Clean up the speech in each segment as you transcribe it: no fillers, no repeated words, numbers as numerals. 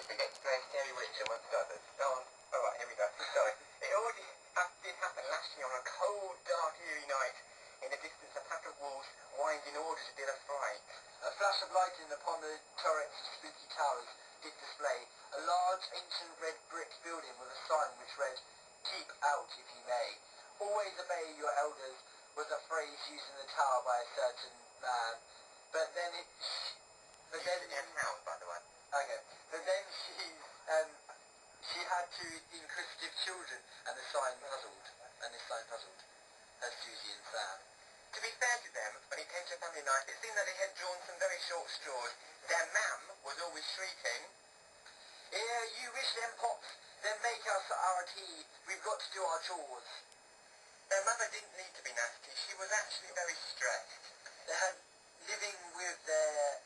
Forget to play Scary Witch amongst others. Go on. Alright, here we go. Sorry. It already did happen last year on a cold, dark, eerie night. In the distance, a pack of wolves whined in order to deal a fright. A flash of lightning upon the turrets of spooky towers did display a large, ancient red brick building with a sign which read, "Keep out if you may. Always obey your elders," was a phrase used in the tower by a certain man. But then house, by the way. Okay. But then she had two inquisitive children, and this sign puzzled her Susie and Sam. To be fair to them, when it came to family life, it seemed that they had drawn some very short straws. Their mam was always shrieking, "Here, you wish them pops, then make us our tea. We've got to do our chores." Their mother didn't need to be nasty. She was actually very stressed. They had living with their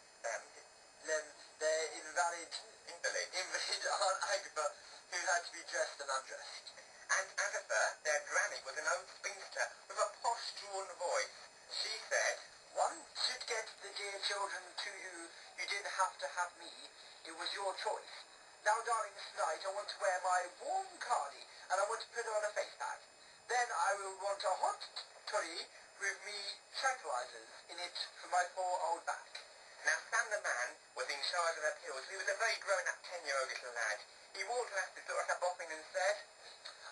invalid Aunt Agatha, who had to be dressed and undressed. And Agatha, their granny, was an old spinster with a posh, drawn voice. She said, "One should get the dear children to you. You didn't have to have me. It was your choice. Now, darling, tonight I want to wear my warm cardi, and I want to put on a face pack. Then I will want a hot toddy with me tranquilizers in it for my poor old back." Now, Sam the man was in charge of her pills. He was a very grown-up 10-year-old little lad. He walked past the door at a boffin and said,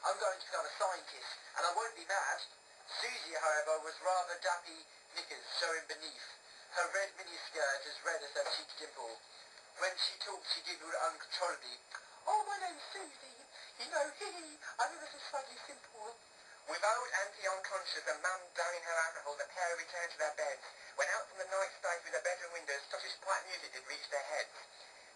"I'm going to become a scientist, and I won't be mad." Susie, however, was rather dappy knickers showing beneath, her red miniskirt as red as her cheek dimple. When she talked, she giggled uncontrollably. "Oh, my name's Susie. You know, I'm ever so slightly simple." With old Auntie unconscious and Mum downing her alcohol, the pair returned to their beds, when out from the night sky through the bedroom windows, Scottish pipe music did reach their heads.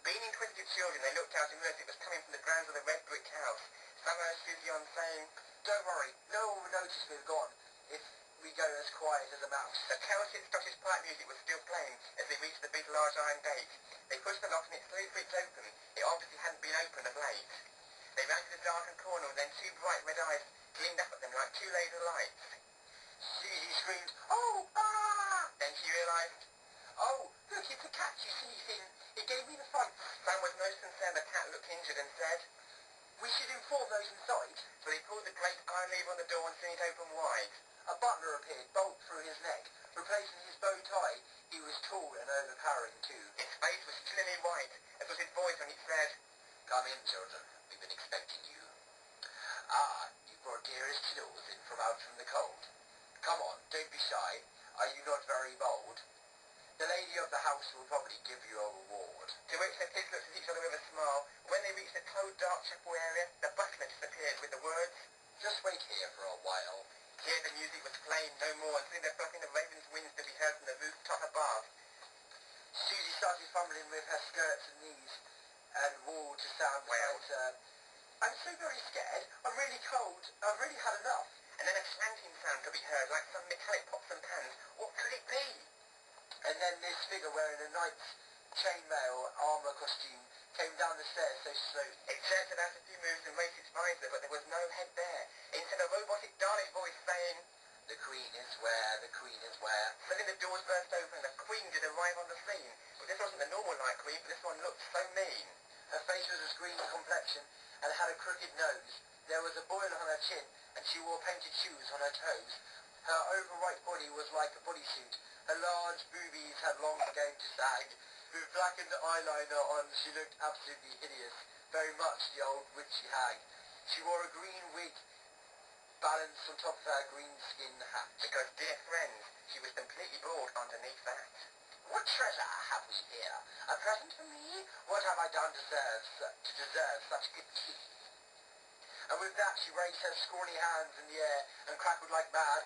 Being inquisitive children, they looked out and realized it was coming from the grounds of the red brick house. Sam urged Susie on, saying, "Don't worry, no one will notice we've gone if we go as quiet as a mouse." The Celtic Scottish pipe music was still playing as they reached the big large iron gate. They pushed the lock and it slowly creaked open. It obviously hadn't been opened of late. They ran to the darkened corner and then two bright red eyes gleamed up at them like two laser lights. Susie screamed, "Oh, ah!" Then she realized, "Oh, look, it's a cat, you silly thing. It gave me the fright." Sam was most concerned the cat looked injured and said, "We should inform those inside." So he pulled the great iron lever on the door and swung it open wide. A butler appeared, bolt through his neck, replacing his bow tie. He was tall and overpowering too. His face was chillingly white, as was his voice when he said, "Come in, children. We've been expecting you. Ah, you brought dearest kiddos in from out from the cold. Come on, don't be shy. Are you not very bold? The lady of the house will probably give you a reward." To which the kids looked at each other with a smile. When they reached the cold, dark chapel area, the butler disappeared with the words, "Just wait here for a while." Here the music was playing no more, and soon the flapping of ravens' wings could be heard from the rooftop above. Susie started fumbling with her skirts and knees, and walled to Sam wailed, "I'm so very scared. I'm really cold. I've really had enough." And then a clanking sound could be heard, like some metallic pots and pans. What could it be? And then this figure wearing a knight's chainmail armor costume came down the stairs so slowly. It jerked about a few moves and raised its visor, but there was no head there. Instead, a robotic Dalek voice saying, "The Queen is where, the Queen is where." Suddenly the doors burst open and the Queen did arrive on the scene. But this wasn't the normal Night Queen, but this one looked so mean. Her face was a green complexion and had a crooked nose. There was a boil on her chin, and she wore painted shoes on her toes. Her overripe body was like a bodysuit. Her large boobies had long begun to sag. With blackened eyeliner on, she looked absolutely hideous, very much the old witchy hag. She wore a green wig balanced on top of her green-skin hat. Because, dear friends, she was completely bald underneath that. "What treasure have we here? A present for me? What have I done to deserve such good tea?" And with that she raised her scrawny hands in the air and crackled like mad.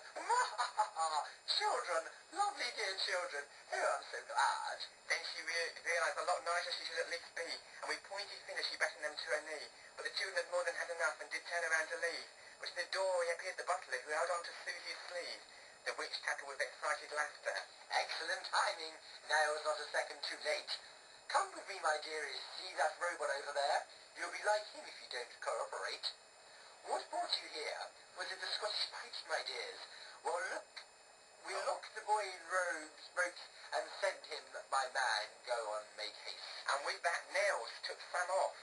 "Children, lovely dear children, oh, I'm so glad." Then she realized a lot nicer she should at least be, and with pointed fingers she beckoned them to her knee. But the children had more than had enough and did turn around to leave. But in the doorway appeared the butler, who held on to Susie's sleeve. The witch cackled with excited laughter. "Excellent timing. Now is not a second too late. Come with me, my dearest. See that robot over there? You'll be like him if you don't cooperate." "What brought you here? Was it the Scottish pipes, my dears? Well, look, we locked the boy in ropes and sent him, my man. Go on, make haste." And with that, Nails took Sam off.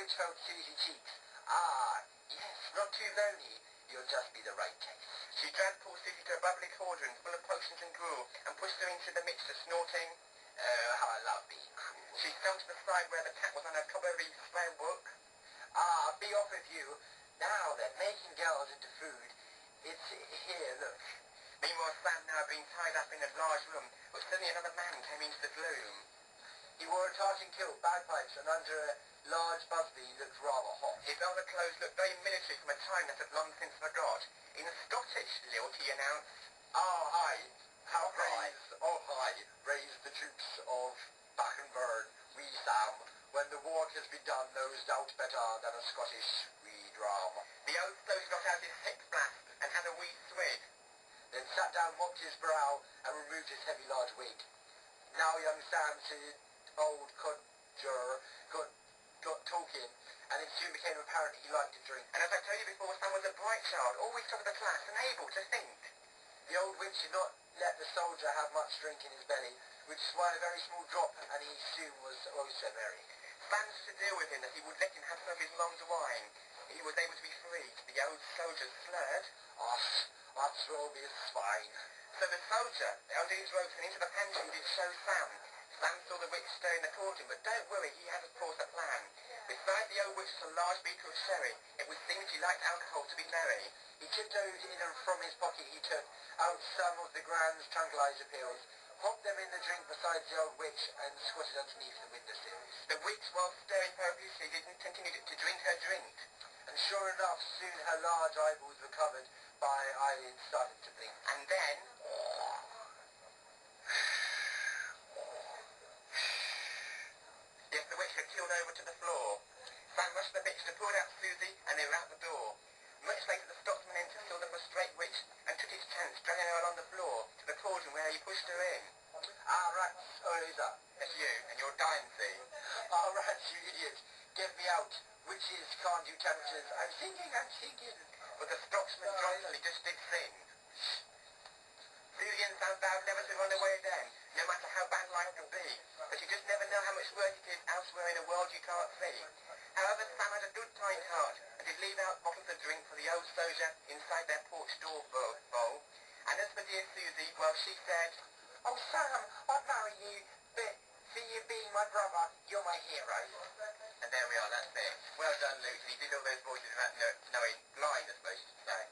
witch felt Susie cheeks. Ah, yes, not too bony. You'll just be the right case. She dragged poor Susie to a bubbly cauldron full of potions and gruel and pushed her into the mixture, snorting, "Oh, how I love being cruel." She fell to the side where the cat was on her coppery spell book. Ah, be off with you. Now then, making girls into food. It's here, look. Meanwhile, Sam now being tied up in a large room, but suddenly another man came into the gloom. He wore a tartan kilt, bagpipes, and under a large busby looked rather hot. His other clothes looked very military from a time that had long since forgot. In Scottish lilt he announced, "Ah, hi, how raise the troops of Bachenburn, wee Sam. When the work has been done, knows doubt better than a Scottish wee drum." The old soldier got out his six blast and had a wee swig. Then sat down, mopped his brow, and removed his heavy large wig. Now young Sam said, old codger got talking, and it soon became apparent he liked to drink. And as I told you before, Sam was a bright child, always top of the class and able to think. The old witch did not let the soldier have much drink in his belly, which swallowed a very small drop, and he soon was also merry. Sam to deal with him that he would let him have some of his Long's wine. He was able to be freed. The old soldier slurred, "That's will be a swine." So the soldier held his ropes and into the pantry did show Sam. Sam saw the witch stirring the cauldron, but don't worry, he had of course a plan. Beside the old witch was a large beaker of sherry. It would seem she liked alcohol to be merry. He tiptoed in and from his pocket he took out some of the Grand's tranquilizer pills, popped them in the drink beside the old witch, and squatted underneath the windowsills. The witch, while staring profusely, didn't continue to drink her drink. And sure enough, soon her large eyeballs were covered by eyelids starting to blink. And then... yes, the witch had killed over to the floor. Sam rushed the mixture, pulled out Susie, and they were out the door. Much later, the stocksman entered, saw the prostrate witch, and took his chance, dragging her along the floor to the cauldron where he pushed her in. "Ah, rats, oh, who's that?" "That's you, and you're dying, see." "Ah, rats, you idiot. Get me out. Witches can't do temperatures. I'm thinking. But the stocksman drunkenly just did sing. Susie and Sam vowed never to run away again, no matter how bad life could be. But you just never know how much worse it is elsewhere in a world you can't see. However, Sam had a good kind heart, and did leave out bottles of drink for the old soldier inside their porch door bowl. And as for dear Susie, well, she said, "Oh, Sam, I'd marry you, but for you being my brother, you're my hero." And there we are, that's it. Well done, Luke. You did all those voices without knowing blind, I suppose you should say.